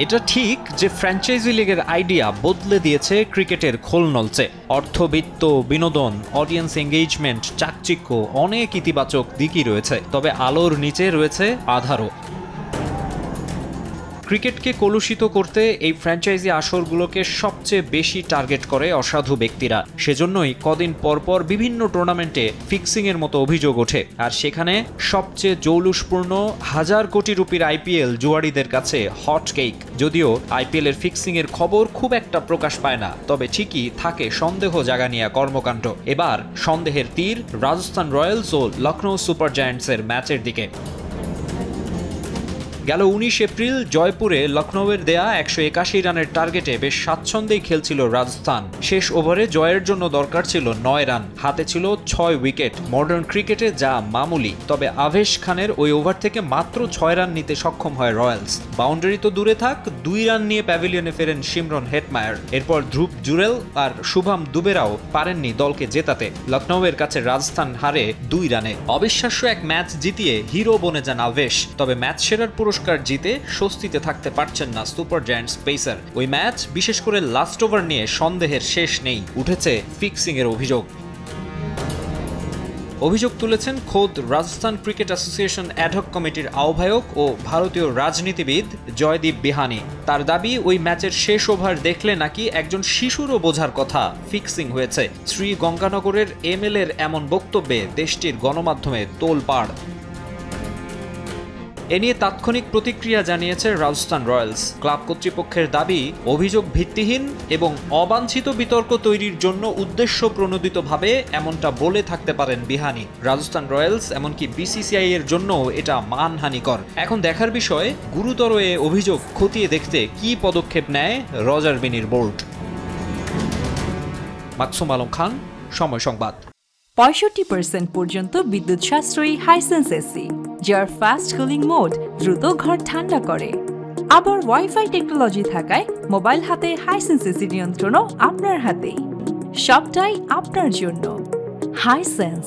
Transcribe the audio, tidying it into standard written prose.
এটা ঠিক যে ফ্র্যাঞ্চাইজি লিগের আইডিয়া বদলে দিয়েছে ক্রিকেটের খোলনলচে। অর্থবিত্ত, বিনোদন, অডিয়েন্স এঙ্গেজমেন্ট, চাকচিক্য অনেক ইতিবাচক দিকই রয়েছে, তবে আলোর নিচে রয়েছে আধারও। ক্রিকেটকে কলুষিত করতে এই ফ্র্যাঞ্চাইজি আসরগুলোকে সবচেয়ে বেশি টার্গেট করে অসাধু ব্যক্তিরা। সেজন্যই কদিন পরপর বিভিন্ন টুর্নামেন্টে ফিক্সিংয়ের মতো অভিযোগ ওঠে, আর সেখানে সবচেয়ে জৌলুসপূর্ণ 1000 কোটি রুপির আইপিএল জুয়াড়িদের কাছে হট কেক। যদিও আইপিএলের ফিক্সিংয়ের খবর খুব একটা প্রকাশ পায় না, তবে ঠিকই থাকে সন্দেহ জাগানিয়া কর্মকাণ্ড। এবার সন্দেহের তীর রাজস্থান রয়্যালস ও লখনৌ সুপার জায়ান্টসের ম্যাচের দিকে। গেল 19 এপ্রিল জয়পুরে লখনৌয়ের দেয়া 181 রানের টার্গেটে বেশ স্বাচ্ছন্দ্যেই খেলছিল রাজস্থান। শেষ ওভারে জয়ের জন্য দরকার ছিল 9 রান, হাতে ছিল 6 উইকেট। মডার্ন ক্রিকেটে যা মামুলি, তবে আভেশ খানের ওই ওভার থেকে মাত্র 6 রান নিতে সক্ষম হয় রয়্যালস। বাউন্ডারি তো দূরে থাক, 2 রান নিয়ে প্যাভিলিয়নে ফেরেন শিমরন হেটমায়ার। এরপর ধ্রুব জুরেল আর শুভম দুবেরাও পারেননি দলকে জেতাতে। লখনৌয়ের কাছে রাজস্থান হারে 2 রানে। অবিশ্বাস্য এক ম্যাচ জিতিয়ে হিরো বনে যান আভেশ, তবে ম্যাচ সেরার পুরস্কার জিতে স্বস্তিতে থাকতে পারছেন না সুপার জায়ান্টস পেসার। ওই ম্যাচ, বিশেষ করে লাস্ট ওভার নিয়ে সন্দেহের শেষ নেই। উঠেছে ফিক্সিং এর অভিযোগ তুলেছেন খোদ রাজস্থান ক্রিকেট অ্যাসোসিয়েশন অ্যাডহক কমিটির আহ্বায়ক ও ভারতীয় রাজনীতিবিদ জয়দীপ বিহানি। তার দাবি, ওই ম্যাচের শেষ ওভার দেখলে নাকি একজন শিশুরও বোঝার কথা ফিক্সিং হয়েছে। শ্রী গঙ্গানগরের এমএলএর এমন বক্তব্যে দেশটির গণমাধ্যমে তোলপাড়। এ নিয়ে তাৎক্ষণিক প্রতিক্রিয়া জানিয়েছে রাজস্থান রয়্যালস। ক্লাব কর্তৃপক্ষের দাবি, অভিযোগ ভিত্তিহীন এবং অবাঞ্ছিত বিতর্ক তৈরির জন্য উদ্দেশ্য প্রণোদিতভাবে এমনটা বলে থাকতে পারেন বিহানি। রাজস্থান রয়্যালস এমনকি বিসিসিআই এর জন্য এটা মানহানিকর। এখন দেখার বিষয়, গুরুতর এ অভিযোগ খতিয়ে দেখতে কি পদক্ষেপ নেয় রজার বিনির বোর্ড। মাকসুম আলম খান, সময় সংবাদ। 65% পর্যন্ত বিদ্যুৎ সাশ্রয়ী হাইসেন্স এসি, যার ফাস্ট কুলিং মোড দ্রুত ঘর ঠান্ডা করে। আবার ওয়াইফাই টেকনোলজি থাকায় মোবাইল হাতে হাইসেন্স এসি নিয়ন্ত্রণও আপনার হাতেই। সবটাই আপনার জন্য হাইসেন্স।